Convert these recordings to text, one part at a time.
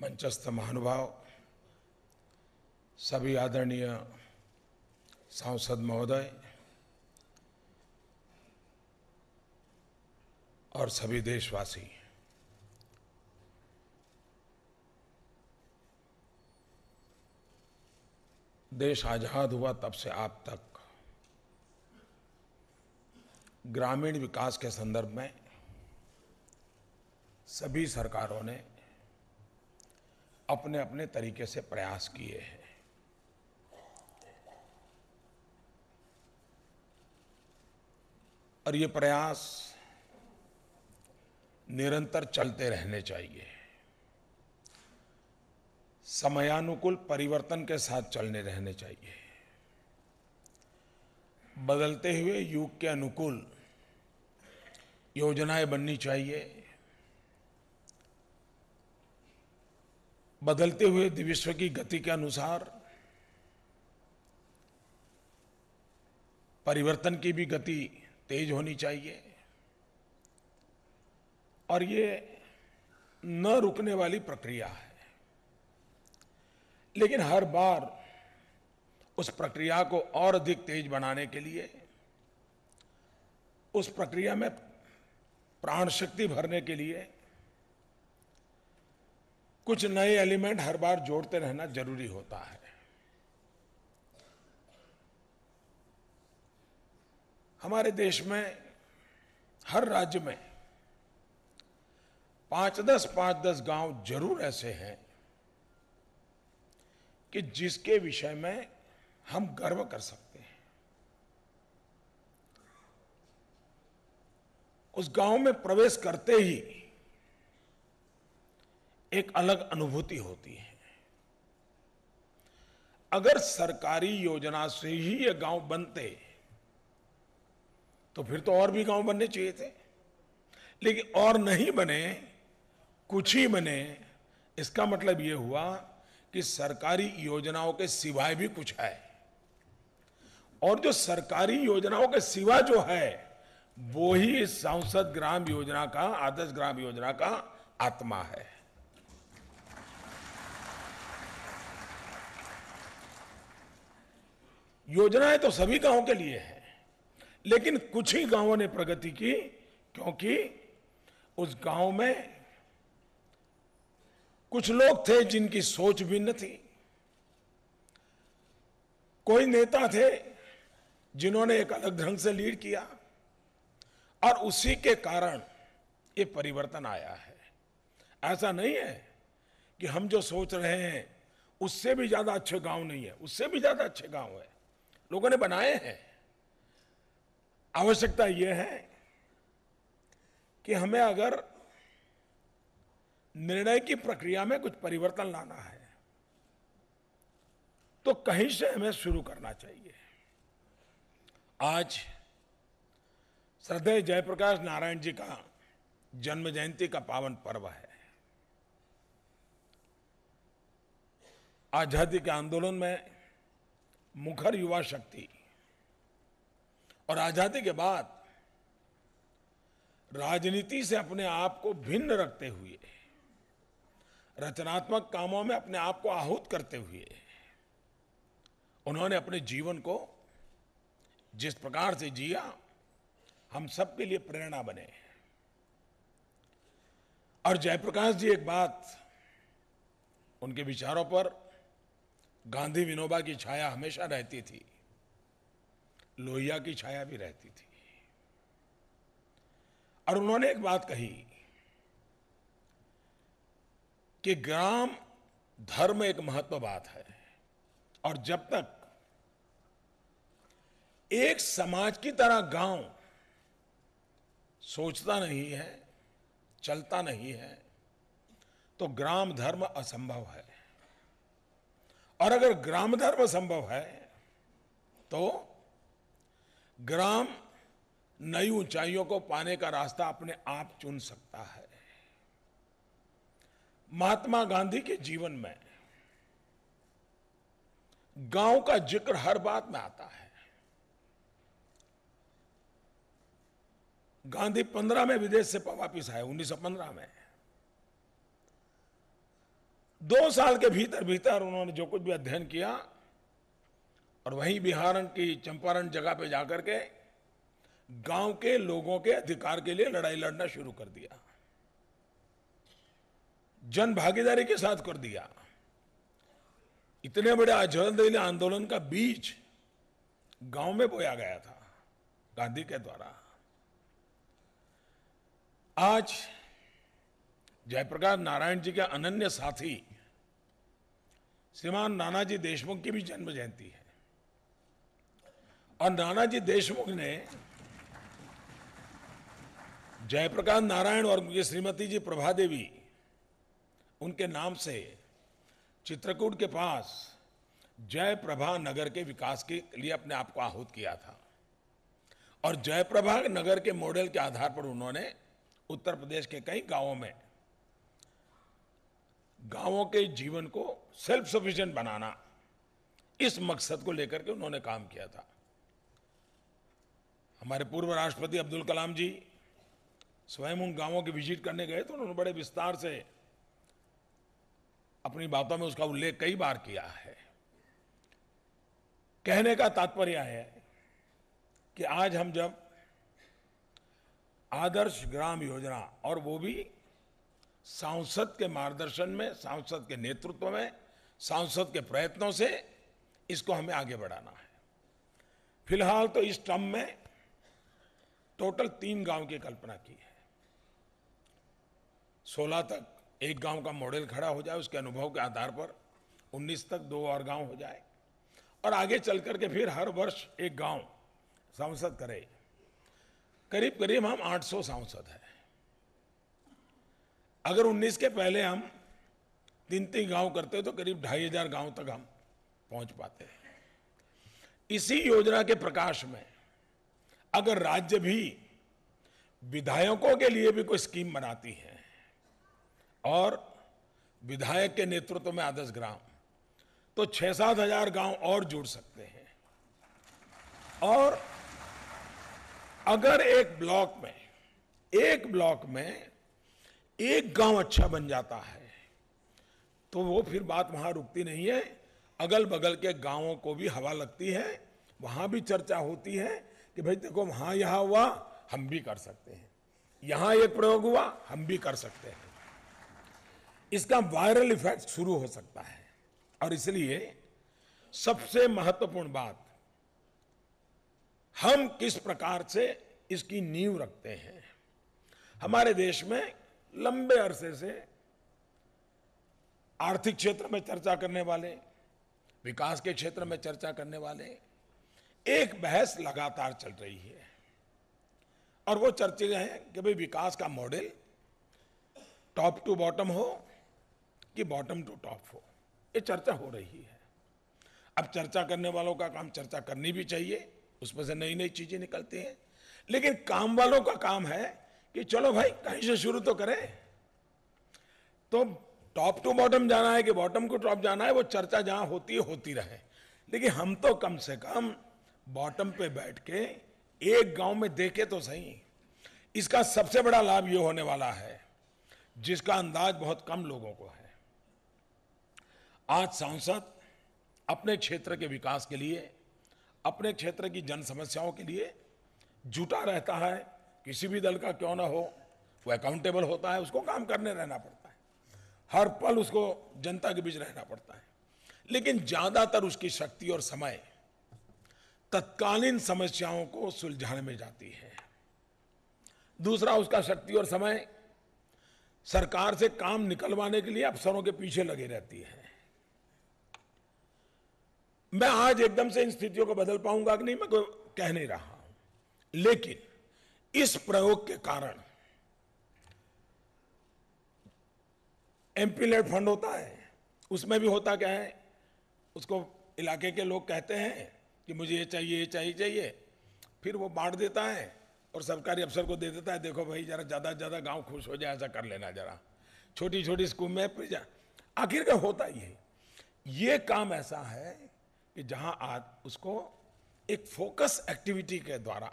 मंचस्थ महानुभाव, सभी आदरणीय सांसद महोदय और सभी देशवासी, देश आजाद हुआ तब से आप तक ग्रामीण विकास के संदर्भ में सभी सरकारों ने अपने अपने तरीके से प्रयास किए हैं। और ये प्रयास निरंतर चलते रहने चाहिए, समयानुकूल परिवर्तन के साथ चलने रहने चाहिए, बदलते हुए युग के अनुकूल योजनाएं बननी चाहिए, बदलते हुए विश्व की गति के अनुसार परिवर्तन की भी गति तेज होनी चाहिए और ये न रुकने वाली प्रक्रिया है। लेकिन हर बार उस प्रक्रिया को और अधिक तेज बनाने के लिए, उस प्रक्रिया में प्राण शक्ति भरने के लिए कुछ नए एलिमेंट हर बार जोड़ते रहना जरूरी होता है। हमारे देश में हर राज्य में 5-10 गांव जरूर ऐसे हैं कि जिसके विषय में हम गर्व कर सकते हैं। उस गांव में प्रवेश करते ही एक अलग अनुभूति होती है। अगर सरकारी योजना से ही ये गांव बनते तो फिर तो और भी गांव बनने चाहिए थे, लेकिन और नहीं बने, कुछ ही बने। इसका मतलब ये हुआ कि सरकारी योजनाओं के सिवाय भी कुछ है, और जो सरकारी योजनाओं के सिवा जो है वो ही सांसद ग्राम योजना का, आदर्श ग्राम योजना का आत्मा है। योजनाएं तो सभी गांवों के लिए है, लेकिन कुछ ही गांवों ने प्रगति की क्योंकि उस गांव में कुछ लोग थे जिनकी सोच भिन्न थी, कोई नेता थे जिन्होंने एक अलग ढंग से लीड किया और उसी के कारण ये परिवर्तन आया है। ऐसा नहीं है कि हम जो सोच रहे हैं उससे भी ज्यादा अच्छे गांव नहीं है, उससे भी ज्यादा अच्छे गांव है, लोगों ने बनाए हैं। आवश्यकता यह है कि हमें अगर निर्णय की प्रक्रिया में कुछ परिवर्तन लाना है तो कहीं से हमें शुरू करना चाहिए। आज श्रद्धेय जयप्रकाश नारायण जी का जन्म जयंती का पावन पर्व है। आजादी के आंदोलन में मुखर युवा शक्ति और आजादी के बाद राजनीति से अपने आप को भिन्न रखते हुए, रचनात्मक कामों में अपने आप को आहूत करते हुए उन्होंने अपने जीवन को जिस प्रकार से जिया, हम सबके लिए प्रेरणा बने। और जयप्रकाश जी, एक बात, उनके विचारों पर गांधी विनोबा की छाया हमेशा रहती थी, लोहिया की छाया भी रहती थी। और उन्होंने एक बात कही कि ग्राम धर्म एक महत्व बात है, और जब तक एक समाज की तरह गांव सोचता नहीं है, चलता नहीं है, तो ग्राम धर्म असंभव है। और अगर ग्राम धर्म संभव है तो ग्राम नई ऊंचाइयों को पाने का रास्ता अपने आप चुन सकता है। महात्मा गांधी के जीवन में गांव का जिक्र हर बात में आता है। गांधी 15 में विदेश से वापिस आए, 1915 में। 2 साल के भीतर भीतर उन्होंने जो कुछ भी अध्ययन किया और वहीं बिहार की चंपारण जगह पे जाकर के गांव के लोगों के अधिकार के लिए लड़ाई लड़ना शुरू कर दिया, जन भागीदारी के साथ कर दिया। इतने बड़े आजादी आंदोलन का बीज गांव में बोया गया था गांधी के द्वारा। आज जयप्रकाश नारायण जी के अनन्य साथी श्रीमान नानाजी देशमुख की भी जन्म जयंती है और नानाजी देशमुख ने जयप्रकाश नारायण और उनकी श्रीमती जी प्रभा देवी उनके नाम से चित्रकूट के पास जयप्रभा नगर के विकास के लिए अपने आप को आहूत किया था और जयप्रभा नगर के मॉडल के आधार पर उन्होंने उत्तर प्रदेश के कई गांवों के जीवन को सेल्फ सफिशिएंट बनाना, इस मकसद को लेकर के उन्होंने काम किया था। हमारे पूर्व राष्ट्रपति अब्दुल कलाम जी स्वयं उन गांवों की विजिट करने गए तो उन्होंने बड़े विस्तार से अपनी बातों में उसका उल्लेख कई बार किया है। कहने का तात्पर्य है कि आज हम जब आदर्श ग्राम योजना, और वो भी सांसद के मार्गदर्शन में, सांसद के नेतृत्व में, सांसद के प्रयत्नों से इसको हमें आगे बढ़ाना है। फिलहाल तो इस टर्म में टोटल 3 गांव की कल्पना की है। 16 तक एक गांव का मॉडल खड़ा हो जाए, उसके अनुभव के आधार पर 19 तक 2 और गांव हो जाए और आगे चल करके फिर हर वर्ष एक गांव सांसद करे। करीब करीब हम 800 सांसद हैं। अगर 19 के पहले हम 3-3 गांव करते तो करीब 2500 गांव तक हम पहुंच पाते हैं। इसी योजना के प्रकाश में अगर राज्य भी विधायकों के लिए भी कोई स्कीम बनाती है और विधायक के नेतृत्व में आदर्श ग्राम, तो 6-7 हजार गांव और जुड़ सकते हैं। और अगर एक ब्लॉक में एक गांव अच्छा बन जाता है तो वो फिर बात वहां रुकती नहीं है, अगल बगल के गांवों को भी हवा लगती है, वहां भी चर्चा होती है कि भाई देखो वहां यहां हुआ, हम भी कर सकते हैं, यहां एक प्रयोग हुआ, हम भी कर सकते हैं। इसका वायरल इफेक्ट शुरू हो सकता है। और इसलिए सबसे महत्वपूर्ण बात, हम किस प्रकार से इसकी नींव रखते हैं। हमारे देश में लंबे अरसे से आर्थिक क्षेत्र में चर्चा करने वाले, विकास के क्षेत्र में चर्चा करने वाले, एक बहस लगातार चल रही है और वो चर्चा है कि भाई विकास का मॉडल टॉप टू बॉटम हो कि बॉटम टू टॉप हो। ये चर्चा हो रही है। अब चर्चा करने वालों का काम चर्चा करनी भी चाहिए, उसमें से नई नई चीजें निकलती हैं, लेकिन काम वालों का काम है कि चलो भाई कहीं से शुरू तो करें। तो टॉप टू बॉटम जाना है कि बॉटम टू टॉप जाना है, वो चर्चा जहां होती है होती रहे, लेकिन हम तो कम से कम बॉटम पे बैठ के एक गांव में देखे तो सही। इसका सबसे बड़ा लाभ ये होने वाला है जिसका अंदाज बहुत कम लोगों को है। आज सांसद अपने क्षेत्र के विकास के लिए, अपने क्षेत्र की जन समस्याओं के लिए जुटा रहता है। किसी भी दल का क्यों ना हो, वो अकाउंटेबल होता है, उसको काम करने रहना पड़ता है, हर पल उसको जनता के बीच रहना पड़ता है। लेकिन ज्यादातर उसकी शक्ति और समय तत्कालीन समस्याओं को सुलझाने में जाती है। दूसरा, उसका शक्ति और समय सरकार से काम निकलवाने के लिए अफसरों के पीछे लगे रहती है। मैं आज एकदम से इन स्थितियों को बदल पाऊंगा कि नहीं, मैं कोई कह नहीं रहा हूं, लेकिन इस प्रयोग के कारण एमपी लेड फंड होता है, उसमें भी होता क्या है, उसको इलाके के लोग कहते हैं कि मुझे ये चाहिए, ये चाहिए, फिर वो बांट देता है और सरकारी अफसर को दे देता है, देखो भाई जरा ज्यादा से ज्यादा गांव खुश हो जाए, ऐसा कर लेना, जरा छोटी छोटी स्कूल में फिर जा। आखिर का होता ही है। ये काम ऐसा है कि जहां आज उसको एक फोकस एक्टिविटी के द्वारा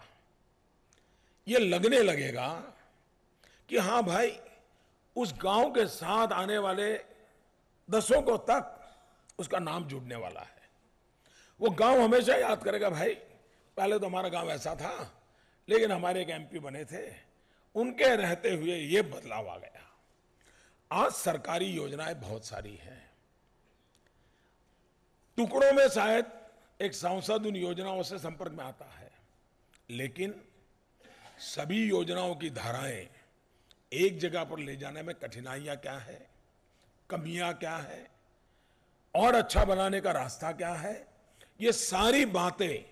ये लगने लगेगा कि हाँ भाई, उस गांव के साथ आने वाले दशकों तक उसका नाम जुड़ने वाला है। वो गांव हमेशा याद करेगा, भाई पहले तो हमारा गांव ऐसा था, लेकिन हमारे एक एमपी बने थे, उनके रहते हुए ये बदलाव आ गया। आज सरकारी योजनाएं बहुत सारी हैं, टुकड़ों में शायद एक सांसद उन योजनाओं से संपर्क में आता है, लेकिन सभी योजनाओं की धाराएं एक जगह पर ले जाने में कठिनाइयां क्या है, कमियां क्या है, और अच्छा बनाने का रास्ता क्या है, ये सारी बातें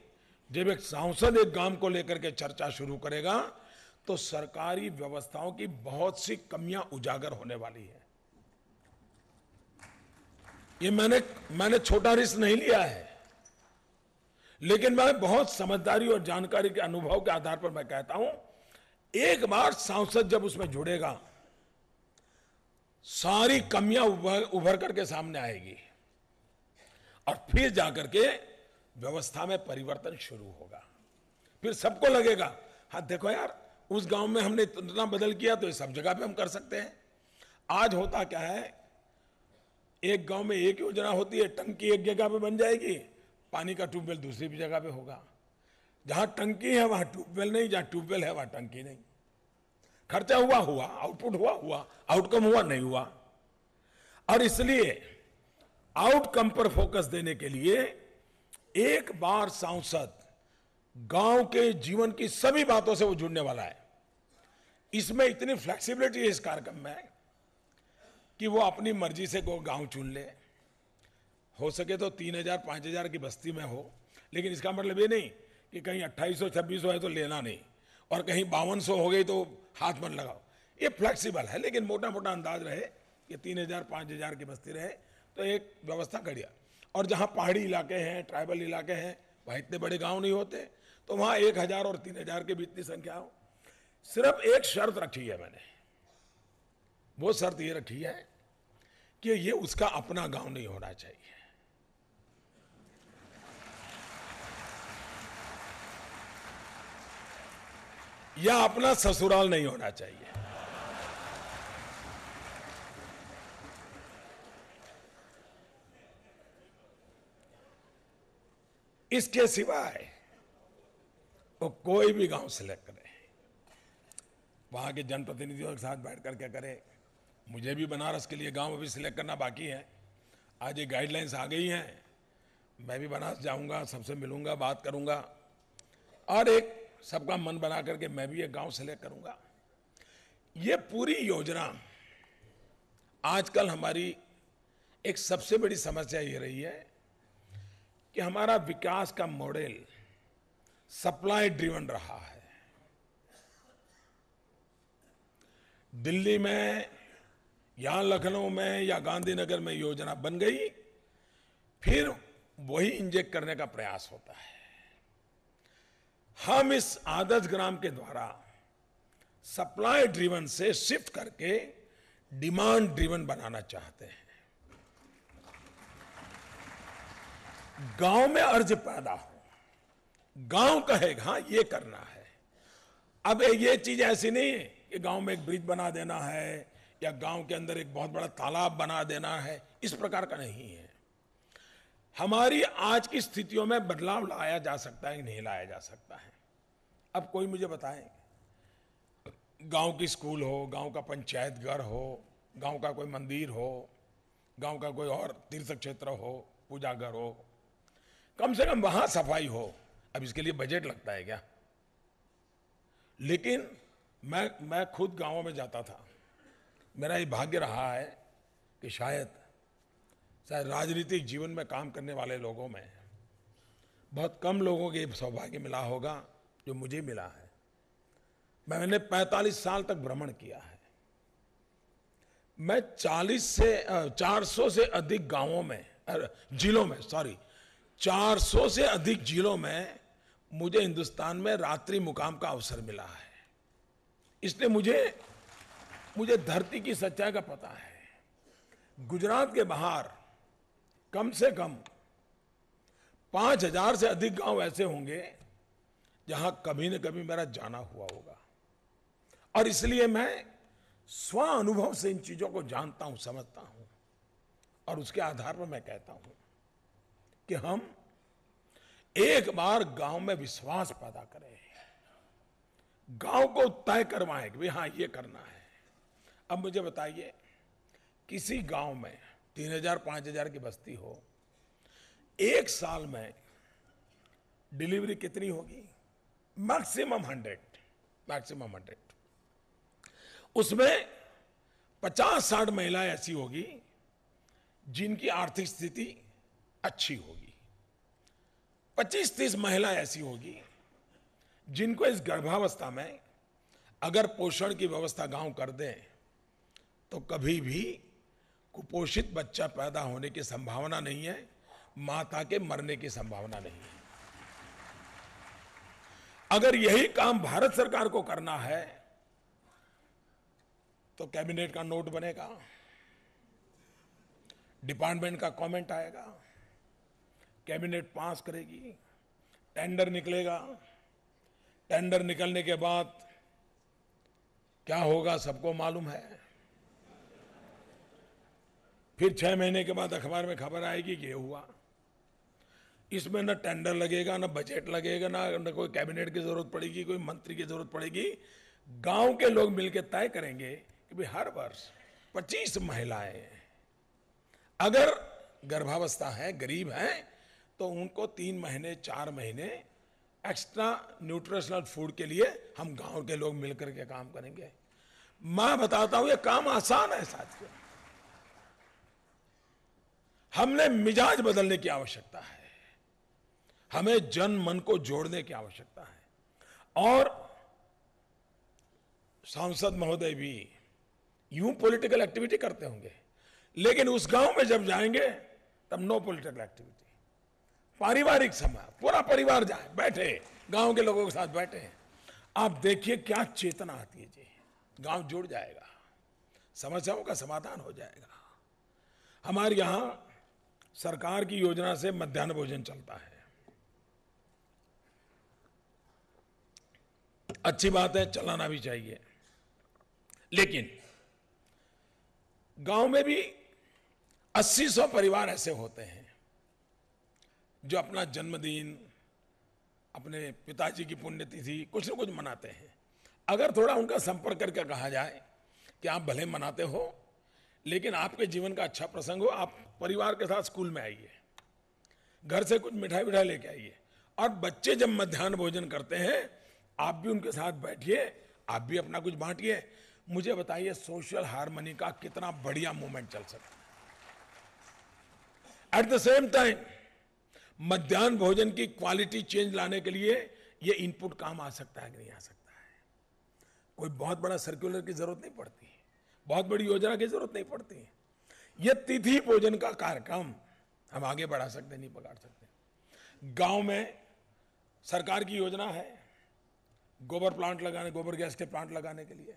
जब एक सांसद एक गांव को लेकर के चर्चा शुरू करेगा तो सरकारी व्यवस्थाओं की बहुत सी कमियां उजागर होने वाली है। ये मैंने छोटा रिस्क नहीं लिया है, लेकिन मैं बहुत समझदारी और जानकारी के अनुभव के आधार पर मैं कहता हूं, एक बार सांसद जब उसमें जुड़ेगा सारी कमियां उभर करके सामने आएगी और फिर जाकर के व्यवस्था में परिवर्तन शुरू होगा। फिर सबको लगेगा, हाँ देखो यार, उस गांव में हमने इतना बदल किया तो ये सब जगह पे हम कर सकते हैं। आज होता क्या है, एक गांव में एक योजना होती है, टंकी एक जगह पे बन जाएगी, पानी का ट्यूबवेल दूसरी भी जगह पे होगा। जहां टंकी है वहां ट्यूबवेल नहीं, जहां ट्यूबवेल है वहां टंकी नहीं। खर्चा हुआ, आउटपुट हुआ, आउटकम हुआ नहीं हुआ। और इसलिए आउटकम पर फोकस देने के लिए एक बार सांसद गांव के जीवन की सभी बातों से वो जुड़ने वाला है। इसमें इतनी फ्लेक्सिबिलिटी है इस कार्यक्रम में कि वो अपनी मर्जी से कोई गांव चुन ले, हो सके तो 3000 5000 की बस्ती में हो, लेकिन इसका मतलब ये नहीं कि कहीं 2800 2600 है तो लेना नहीं, और कहीं 5200 हो गई तो हाथ मत लगाओ। ये फ्लेक्सिबल है, लेकिन मोटा मोटा अंदाज रहे कि 3000 5000 की बस्ती रहे तो एक व्यवस्था करिए। और जहां पहाड़ी इलाके हैं, ट्राइबल इलाके हैं, वहां इतने बड़े गांव नहीं होते, तो वहां 1000 और 3000 के बीच की संख्या हो। सिर्फ एक शर्त रखी है मैंने, वो शर्त ये रखी है कि ये उसका अपना गांव नहीं होना चाहिए। या अपना ससुराल नहीं होना चाहिए। इसके सिवाय वो कोई भी गांव सिलेक्ट करे, वहां के जनप्रतिनिधियों के साथ बैठ कर क्या करे। मुझे भी बनारस के लिए गांव अभी सिलेक्ट करना बाकी है। आज ये गाइडलाइंस आ गई हैं, मैं भी बनारस जाऊंगा, सबसे मिलूंगा, बात करूंगा, और एक सबका मन बना करके मैं भी एक गांव सिलेक्ट करूंगा। ये पूरी योजना आजकल हमारी एक सबसे बड़ी समस्या ये रही है कि हमारा विकास का मॉडल सप्लाई ड्रिवन रहा है। दिल्ली में या लखनऊ में या गांधीनगर में योजना बन गई, फिर वही इंजेक्ट करने का प्रयास होता है। हम इस आदर्श ग्राम के द्वारा सप्लाई ड्रिवन से शिफ्ट करके डिमांड ड्रिवन बनाना चाहते हैं। गांव में अर्ज पैदा हो, गांव कहेगा हाँ ये करना है। अब ये चीज ऐसी नहीं है कि गांव में एक ब्रिज बना देना है या गांव के अंदर एक बहुत बड़ा तालाब बना देना है, इस प्रकार का नहीं है। हमारी आज की स्थितियों में बदलाव लाया जा सकता है कि नहीं लाया जा सकता है। अब कोई मुझे बताएं, गांव की स्कूल हो, गांव का पंचायत घर हो, गांव का कोई मंदिर हो, गांव का कोई और तीर्थ क्षेत्र हो, पूजा घर हो, कम से कम वहां सफाई हो। अब इसके लिए बजट लगता है क्या? लेकिन मैं खुद गांवों में जाता था। मेरा ये भाग्य रहा है कि शायद राजनीतिक जीवन में काम करने वाले लोगों में बहुत कम लोगों को ये सौभाग्य मिला होगा जो मुझे मिला है। मैंने 45 साल तक भ्रमण किया है। मैं 400 से अधिक गांवों में, जिलों में, 400 से अधिक जिलों में मुझे हिंदुस्तान में रात्रि मुकाम का अवसर मिला है। इसलिए मुझे धरती की सच्चाई का पता है। गुजरात के बाहर कम से कम 5000 से अधिक गांव ऐसे होंगे जहां कभी न कभी मेरा जाना हुआ होगा, और इसलिए मैं स्व अनुभव से इन चीजों को जानता हूं, समझता हूं। और उसके आधार पर मैं कहता हूं कि हम एक बार गांव में विश्वास पैदा करें, गांव को तय करवाएं कि भाई हाँ ये करना है। अब मुझे बताइए, किसी गांव में 3000 5000 की बस्ती हो, एक साल में डिलीवरी कितनी होगी? मैक्सिमम 100। उसमें 50-60 महिलाएं ऐसी होगी जिनकी आर्थिक स्थिति अच्छी होगी, 25-30 महिलाएं ऐसी होगी जिनको इस गर्भावस्था में अगर पोषण की व्यवस्था गांव कर दें तो कभी भी कुपोषित बच्चा पैदा होने की संभावना नहीं है, माता के मरने की संभावना नहीं है। अगर यही काम भारत सरकार को करना है तो कैबिनेट का नोट बनेगा, डिपार्टमेंट का कमेंट आएगा, कैबिनेट पास करेगी, टेंडर निकलेगा, टेंडर निकलने के बाद क्या होगा सबको मालूम है। फिर 6 महीने के बाद अखबार में खबर आएगी कि ये हुआ। इसमें न टेंडर लगेगा, न बजट लगेगा, न कोई कैबिनेट की जरूरत पड़ेगी, कोई मंत्री की जरूरत पड़ेगी। गांव के लोग मिलकर तय करेंगे कि भाई हर वर्ष 25 महिलाएं अगर गर्भावस्था है, गरीब हैं, तो उनको 3 महीने 4 महीने एक्स्ट्रा न्यूट्रिशनल फूड के लिए हम गांव के लोग मिलकर के काम करेंगे। मैं बताता हूं ये काम आसान है साथियों। हमने मिजाज बदलने की आवश्यकता है, हमें जन मन को जोड़ने की आवश्यकता है। और सांसद महोदय भी यूं पॉलिटिकल एक्टिविटी करते होंगे, लेकिन उस गांव में जब जाएंगे तब नो पॉलिटिकल एक्टिविटी, पारिवारिक समय, पूरा परिवार जाए, बैठे, गांव के लोगों के साथ बैठे। आप देखिए क्या चेतना आती है जी, गांव जुड़ जाएगा, समस्याओं का समाधान हो जाएगा। हमारे यहां सरकार की योजना से मध्याह्न भोजन चलता है, अच्छी बात है, चलाना भी चाहिए। लेकिन गांव में भी 80-100 परिवार ऐसे होते हैं जो अपना जन्मदिन, अपने पिताजी की पुण्यतिथि कुछ न कुछ मनाते हैं। अगर थोड़ा उनका संपर्क करके कहा जाए कि आप भले मनाते हो, लेकिन आपके जीवन का अच्छा प्रसंग हो, आप परिवार के साथ स्कूल में आइए, घर से कुछ मिठाई विठाई लेके आइए, और बच्चे जब मध्याह्न भोजन करते हैं आप भी उनके साथ बैठिए, आप भी अपना कुछ बांटिए। मुझे बताइए सोशल हार्मनी का कितना बढ़िया मूवमेंट चल सकता है। एट द सेम टाइम मध्याह्न भोजन की क्वालिटी चेंज लाने के लिए ये इनपुट काम आ सकता है कि नहीं आ सकता है। कोई बहुत बड़ा सर्कुलर की जरूरत नहीं पड़ती, बहुत बड़ी योजना की जरूरत नहीं पड़ती। ये तिथि भोजन का कार्यक्रम हम आगे बढ़ा सकते, नहीं पकड़ सकते। गांव में सरकार की योजना है गोबर प्लांट लगाने, गोबर गैस के प्लांट लगाने के लिए।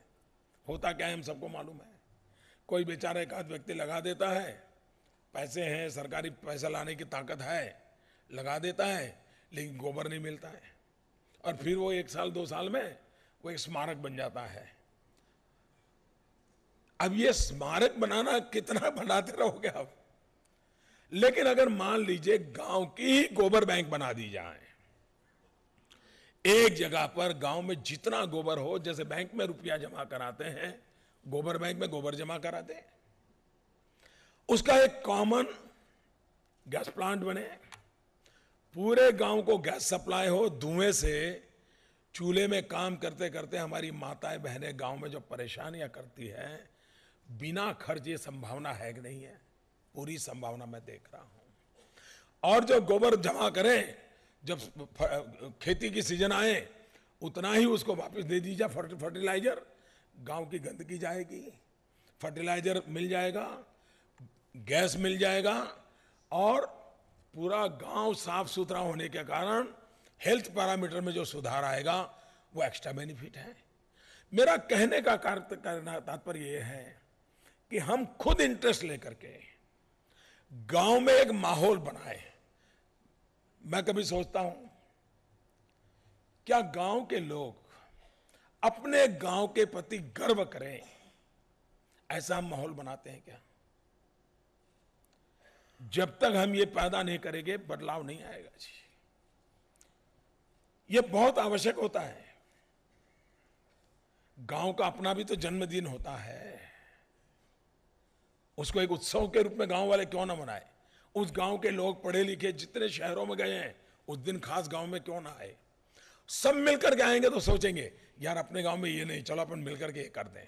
होता क्या है हम सबको मालूम है, कोई बेचारा एक आध व्यक्ति लगा देता है, पैसे हैं, सरकारी पैसा लाने की ताकत है, लगा देता है, लेकिन गोबर नहीं मिलता है, और फिर वो 1 साल 2 साल में वो एक स्मारक बन जाता है। अब ये स्मारक बनाना कितना बनाते रहोगे आप। लेकिन अगर मान लीजिए गांव की ही गोबर बैंक बना दी जाए, एक जगह पर गांव में जितना गोबर हो, जैसे बैंक में रुपया जमा कराते हैं, गोबर बैंक में गोबर जमा कराते हैं, उसका एक कॉमन गैस प्लांट बने, पूरे गांव को गैस सप्लाई हो, धुएं से चूल्हे में काम करते करते हमारी माताएं बहनें गांव में जो परेशानियां करती हैं, बिना खर्च ये संभावना है कि नहीं है? पूरी संभावना मैं देख रहा हूं। और जो गोबर जमा करें, जब खेती की सीजन आए उतना ही उसको वापस दे दीजिए फर्टिलाइजर, गांव की गंदगी जाएगी, फर्टिलाइजर मिल जाएगा, गैस मिल जाएगा, और पूरा गांव साफ सुथरा होने के कारण हेल्थ पैरामीटर में जो सुधार आएगा वो एक्स्ट्रा बेनिफिट है। मेरा कहने का तात्पर्य यह है कि हम खुद इंटरेस्ट लेकर के गांव में एक माहौल बनाए। मैं कभी सोचता हूं क्या गांव के लोग अपने गांव के प्रति गर्व करें, ऐसा हम माहौल बनाते हैं क्या? जब तक हम ये पैदा नहीं करेंगे बदलाव नहीं आएगा जी। ये बहुत आवश्यक होता है। गांव का अपना भी तो जन्मदिन होता है, उसको एक उत्सव के रूप में गांव वाले क्यों ना मनाए। उस गांव के लोग पढ़े लिखे जितने शहरों में गए हैं उस दिन खास गांव में क्यों ना आए। सब मिलकर के आएंगे तो सोचेंगे यार अपने गांव में ये नहीं, चलो अपन मिलकर के ये कर दें,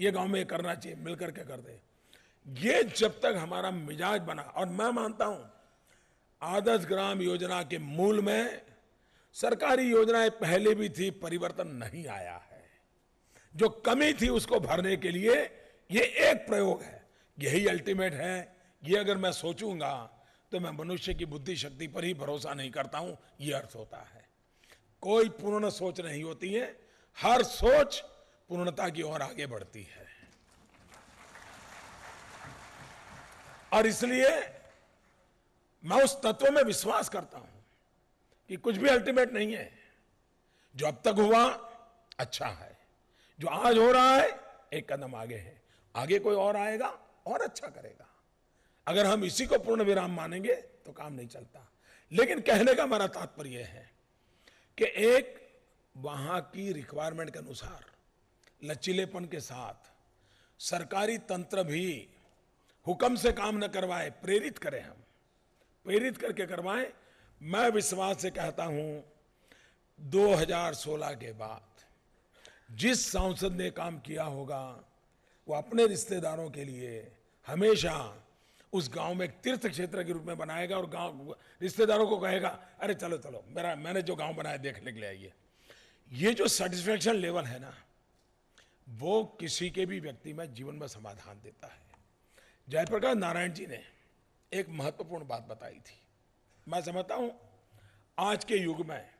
ये गांव में ये करना चाहिए, मिलकर के कर दें। ये जब तक हमारा मिजाज बना, और मैं मानता हूं आदर्श ग्राम योजना के मूल में सरकारी योजनाएं पहले भी थी, परिवर्तन नहीं आया है। जो कमी थी उसको भरने के लिए ये एक प्रयोग है, यही अल्टीमेट है। ये अगर मैं सोचूंगा तो मैं मनुष्य की बुद्धि शक्ति पर ही भरोसा नहीं करता हूं, ये अर्थ होता है। कोई पूर्ण सोच नहीं होती है, हर सोच पूर्णता की ओर आगे बढ़ती है। और इसलिए मैं उस तत्व में विश्वास करता हूं कि कुछ भी अल्टीमेट नहीं है। जो अब तक हुआ अच्छा है, जो आज हो रहा है एक कदम आगे है, आगे कोई और आएगा और अच्छा करेगा। अगर हम इसी को पूर्ण विराम मानेंगे तो काम नहीं चलता। लेकिन कहने का हमारा तात्पर्य है कि एक वहां की रिक्वायरमेंट के अनुसार लचीलेपन के साथ सरकारी तंत्र भी हुक्म से काम न करवाए, प्रेरित करें, हम प्रेरित करके करवाएं। मैं विश्वास से कहता हूं 2016 के बाद जिस सांसद ने काम किया होगा वो अपने रिश्तेदारों के लिए हमेशा उस गांव में एक तीर्थ क्षेत्र के रूप में बनाएगा और गांव रिश्तेदारों को कहेगा अरे चलो चलो मैंने जो गांव बनाया देखने के लिए आइए। ये जो सेटिस्फेक्शन लेवल है ना, वो किसी के भी व्यक्ति में जीवन में समाधान देता है। जयप्रकाश नारायण जी ने एक महत्वपूर्ण बात बताई थी, मैं समझता हूं आज के युग में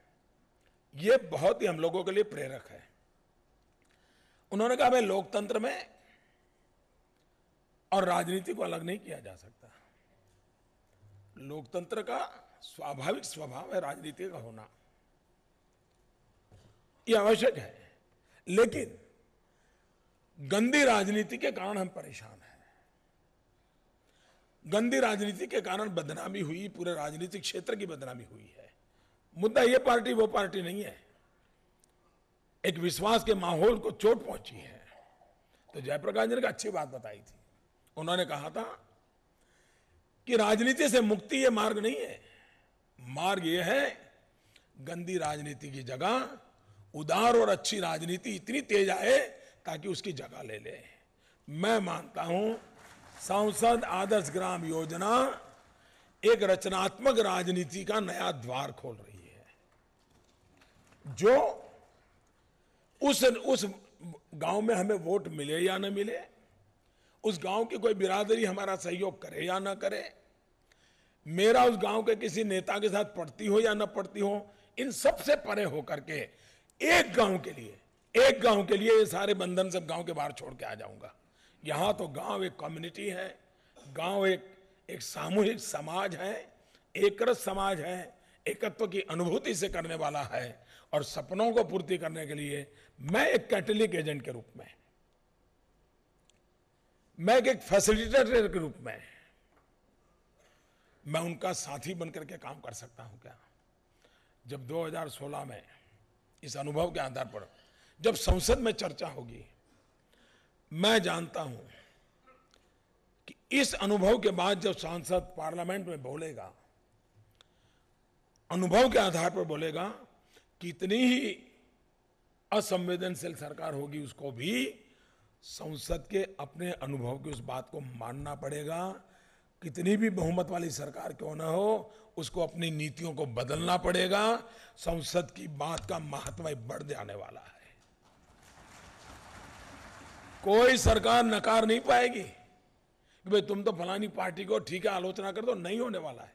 ये बहुत ही हम लोगों के लिए प्रेरक है। उन्होंने कहा भाई लोकतंत्र में और राजनीति को अलग नहीं किया जा सकता। लोकतंत्र का स्वाभाविक स्वभाव है राजनीति का होना, यह आवश्यक है। लेकिन गंदी राजनीति के कारण हम परेशान हैं। गंदी राजनीति के कारण बदनामी हुई, पूरे राजनीतिक क्षेत्र की बदनामी हुई है। मुद्दा ये पार्टी वो पार्टी नहीं है, एक विश्वास के माहौल को चोट पहुंची है। तो जयप्रकाश जी ने अच्छी बात बताई थी। उन्होंने कहा था कि राजनीति से मुक्ति ये मार्ग नहीं है, मार्ग ये है गंदी राजनीति की जगह उदार और अच्छी राजनीति इतनी तेज आए ताकि उसकी जगह ले ले। मैं मानता हूं सांसद आदर्श ग्राम योजना एक रचनात्मक राजनीति का नया द्वार खोल रही है। जो उस गांव में हमें वोट मिले या न मिले, उस गांव की कोई बिरादरी हमारा सहयोग करे या ना करे, मेरा उस गांव के किसी नेता के साथ पड़ती हो या ना पड़ती हो, इन सब से परे होकर के एक गांव के लिए ये सारे बंधन सब गांव के बाहर छोड़ के आ जाऊंगा। यहां तो गांव एक कम्युनिटी है, गांव एक सामूहिक समाज है, एकरस समाज है, एकत्व की अनुभूति से करने वाला है। और सपनों को पूर्ति करने के लिए मैं एक कैटलिक एजेंट के रूप में, मैं एक फैसिलिटेटर के रूप में मैं उनका साथी बनकर के काम कर सकता हूं क्या? जब 2016 में इस अनुभव के आधार पर जब संसद में चर्चा होगी, मैं जानता हूं कि इस अनुभव के बाद जब सांसद पार्लियामेंट में बोलेगा, अनुभव के आधार पर बोलेगा, कितनी ही असंवेदनशील सरकार होगी उसको भी संसद के अपने अनुभव की उस बात को मानना पड़ेगा। कितनी भी बहुमत वाली सरकार क्यों ना हो, उसको अपनी नीतियों को बदलना पड़ेगा। संसद की बात का महत्व बढ़ जाने वाला है। कोई सरकार नकार नहीं पाएगी कि भाई तुम तो फलानी पार्टी को ठीक है आलोचना कर दो, नहीं होने वाला है।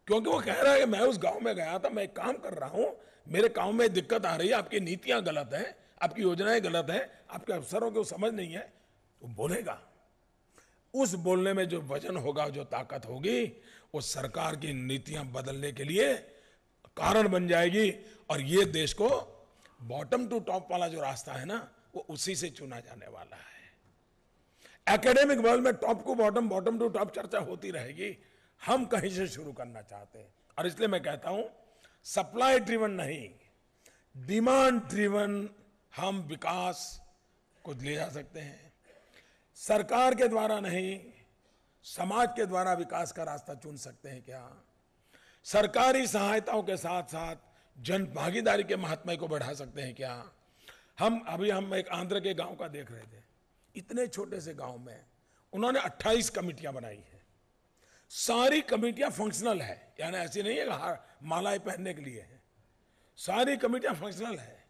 क्योंकि वो कह रहा है कि मैं उस गांव में गया था, मैं एक काम कर रहा हूं, मेरे गांव में दिक्कत आ रही है, आपकी नीतियां गलत हैं, आपकी योजनाएं गलत है, आपके अफसरों को समझ नहीं है, तो बोलेगा। उस बोलने में जो वजन होगा, जो ताकत होगी, वो सरकार की नीतियां बदलने के लिए कारण बन जाएगी। और ये देश को बॉटम टू टॉप वाला जो रास्ता है ना, वो उसी से चुना जाने वाला है। एकेडमिक वर्ल्ड में टॉप को बॉटम, बॉटम टू टॉप चर्चा होती रहेगी, हम कहीं से शुरू करना चाहते हैं। और इसलिए मैं कहता हूं सप्लाई ड्रिवन नहीं, डिमांड ड्रिवन हम विकास को ले जा सकते हैं। सरकार के द्वारा नहीं, समाज के द्वारा विकास का रास्ता चुन सकते हैं क्या? सरकारी सहायताओं के साथ साथ जन भागीदारी के महात्म्य को बढ़ा सकते हैं क्या? हम एक आंध्र के गांव का देख रहे थे। इतने छोटे से गांव में उन्होंने 28 कमेटियां बनाई हैं। सारी कमेटियां फंक्शनल है, यानी ऐसी नहीं है कि मालाएं पहनने के लिए है। सारी कमेटियां फंक्शनल है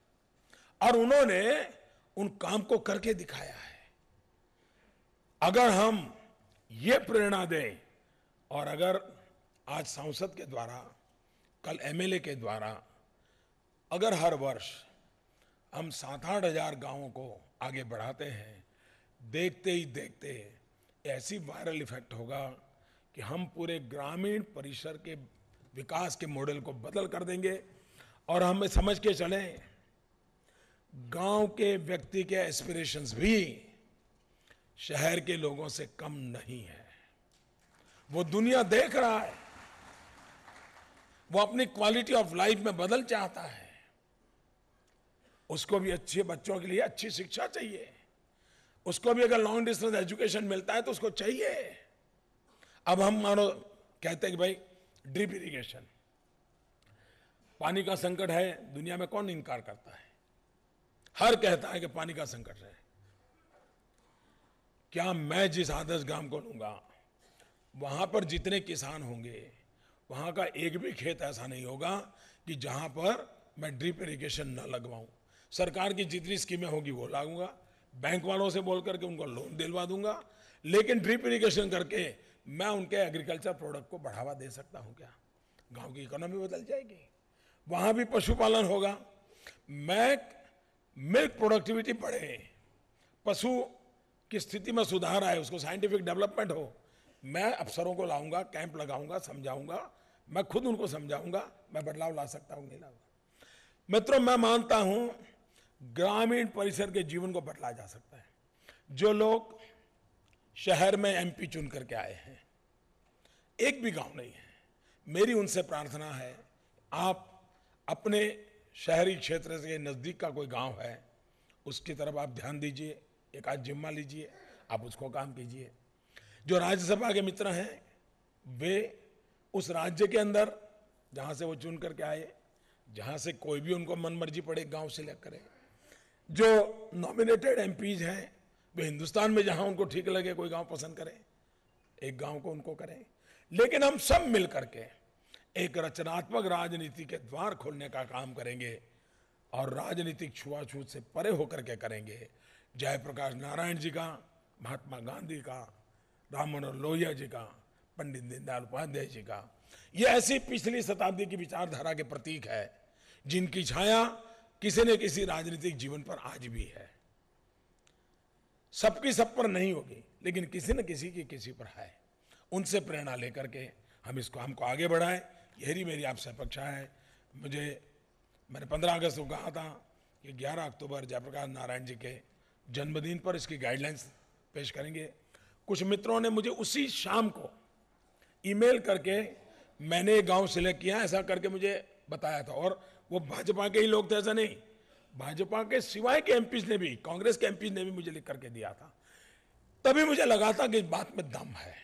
और उन्होंने उन काम को करके दिखाया है। अगर हम ये प्रेरणा दें और अगर आज सांसद के द्वारा, कल एमएलए के द्वारा, अगर हर वर्ष हम 7-8 हजार गांवों को आगे बढ़ाते हैं, देखते ही देखते ऐसी वायरल इफेक्ट होगा कि हम पूरे ग्रामीण परिसर के विकास के मॉडल को बदल कर देंगे। और हमें समझ के चलें, गांव के व्यक्ति के एस्पिरेशंस भी शहर के लोगों से कम नहीं है। वो दुनिया देख रहा है, वो अपनी क्वालिटी ऑफ लाइफ में बदल चाहता है। उसको भी अच्छे बच्चों के लिए अच्छी शिक्षा चाहिए, उसको भी अगर लॉन्ग डिस्टेंस एजुकेशन मिलता है तो उसको चाहिए। अब हम मानो कहते हैं कि भाई ड्रिप इरिगेशन, पानी का संकट है, दुनिया में कौन इनकार करता है? हर कहता है कि पानी का संकट है। क्या मैं जिस आदर्श ग्राम को लूंगा, वहां पर जितने किसान होंगे, वहां का एक भी खेत ऐसा नहीं होगा कि जहां पर मैं ड्रिप इरिगेशन न लगवाऊं। सरकार की जितनी स्कीमें होगी वो लागूंगा, बैंक वालों से बोल करके उनको लोन दिलवा दूंगा, लेकिन ड्रिप इरिगेशन करके मैं उनके एग्रीकल्चर प्रोडक्ट को बढ़ावा दे सकता हूं क्या? गांव की इकोनॉमी बदल जाएगी, वहां भी पशुपालन होगा, मिल्क प्रोडक्टिविटी बढ़े, पशु की स्थिति में सुधार आए, उसको साइंटिफिक डेवलपमेंट हो। मैं अफसरों को लाऊंगा, कैंप लगाऊंगा, समझाऊंगा, मैं खुद उनको समझाऊंगा, मैं बदलाव ला सकता हूं नहीं लाऊंगा। मित्रों, मैं मानता हूं ग्रामीण परिसर के जीवन को बदला जा सकता है। जो लोग शहर में एमपी चुन करके आए हैं, एक भी गांव नहीं है, मेरी उनसे प्रार्थना है, आप अपने शहरी क्षेत्र से नजदीक का कोई गांव है, उसकी तरफ आप ध्यान दीजिए, एक आध जिम्मा लीजिए, आप उसको काम कीजिए। जो राज्यसभा के मित्र हैं, वे उस राज्य के अंदर जहां से वो चुन करके आए, जहां से कोई भी उनको मन मर्जी पड़े गांव सिलेक्ट करें। जो नॉमिनेटेड एमपीज हैं, वे हिंदुस्तान में जहां उनको ठीक लगे कोई गांव पसंद करें, एक गांव को उनको करें। लेकिन हम सब मिल करके एक रचनात्मक राजनीति के द्वार खोलने का काम करेंगे और राजनीतिक छुआछूत से परे होकर के करेंगे। जयप्रकाश नारायण जी का, महात्मा गांधी का, राम मनोहर लोहिया जी का, पंडित दीनदयाल उपाध्याय जी का, ये ऐसी पिछली शताब्दी की विचारधारा के प्रतीक है जिनकी छाया किसी न किसी राजनीतिक जीवन पर आज भी है। सबकी सब पर नहीं होगी, लेकिन किसी न किसी की किसी पर है। उनसे प्रेरणा लेकर के हम इसको हमको आगे बढ़ाएं, यही मेरी आपसे अपेक्षा है। मैंने 15 अगस्त को कहा था कि 11 अक्टूबर जयप्रकाश नारायण जी के जन्मदिन पर इसकी गाइडलाइंस पेश करेंगे। कुछ मित्रों ने मुझे उसी शाम को ईमेल करके मैंने गांव सिलेक्ट किया ऐसा करके मुझे बताया था, और वो भाजपा के ही लोग थे ऐसा नहीं, भाजपा के सिवाय के एमपीज ने भी, कांग्रेस के एमपीज ने भी मुझे लिख करके दिया था। तभी मुझे लगा था कि इस बात में दम है,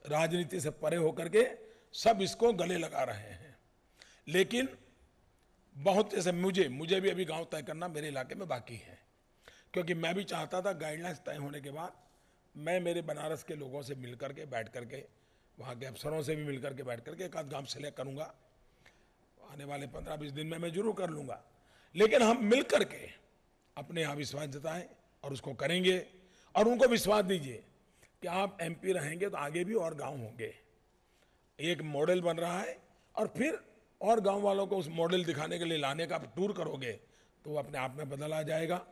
राजनीति से परे होकर के सब इसको गले लगा रहे हैं। लेकिन बहुत जैसे मुझे भी अभी गांव तय करना मेरे इलाके में बाकी है, क्योंकि मैं भी चाहता था गाइडलाइंस तय होने के बाद मैं मेरे बनारस के लोगों से मिल करके बैठ करके, वहाँ के अफसरों से भी मिल करके बैठ करके एक आध गाँव सेलेक्ट करूँगा। आने वाले 15-20 दिन में मैं जरूर कर लूँगा, लेकिन हम मिल करके अपने यहाँ विश्वास जताएं और उसको करेंगे। और उनको विश्वास दीजिए कि आप एमपी रहेंगे तो आगे भी और गांव होंगे। एक मॉडल बन रहा है और फिर और गांव वालों को उस मॉडल दिखाने के लिए लाने का टूर करोगे तो वो अपने आप में बदल आ जाएगा।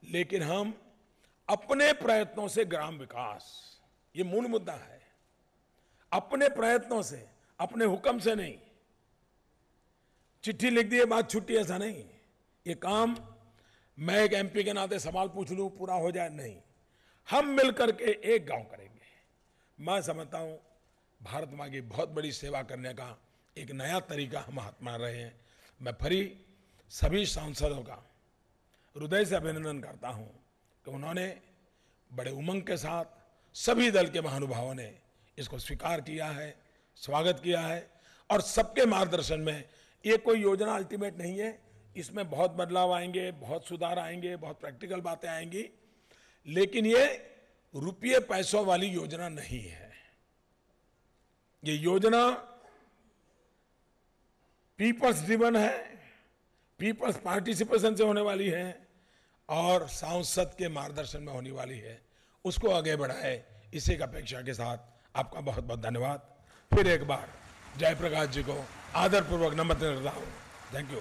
लेकिन हम अपने प्रयत्नों से ग्राम विकास, ये मूल मुद्दा है, अपने प्रयत्नों से, अपने हुक्म से नहीं, चिट्ठी लिख दिए बात छुट्टी, ऐसा नहीं। ये काम मैं एक एमपी के नाते सवाल पूछ लूं पूरा हो जाए, नहीं, हम मिलकर के एक गांव करेंगे। मैं समझता हूं भारत माँ की बहुत बड़ी सेवा करने का एक नया तरीका हम अपना रहे हैं। मैं फिर सभी सांसदों का हृदय से अभिनंदन करता हूं कि उन्होंने बड़े उमंग के साथ, सभी दल के महानुभावों ने इसको स्वीकार किया है, स्वागत किया है। और सबके मार्गदर्शन में, ये कोई योजना अल्टीमेट नहीं है, इसमें बहुत बदलाव आएंगे, बहुत सुधार आएंगे, बहुत प्रैक्टिकल बातें आएंगी, लेकिन ये रुपये पैसों वाली योजना नहीं है। ये योजना पीपल्स ड्रिवन है, पीपल्स पार्टिसिपेशन से होने वाली है और सांसद के मार्गदर्शन में होने वाली है। उसको आगे बढ़ाए, इसी की अपेक्षा के साथ आपका बहुत बहुत धन्यवाद। फिर एक बार जयप्रकाश जी को आदरपूर्वक नमन करता हूं। Thank you.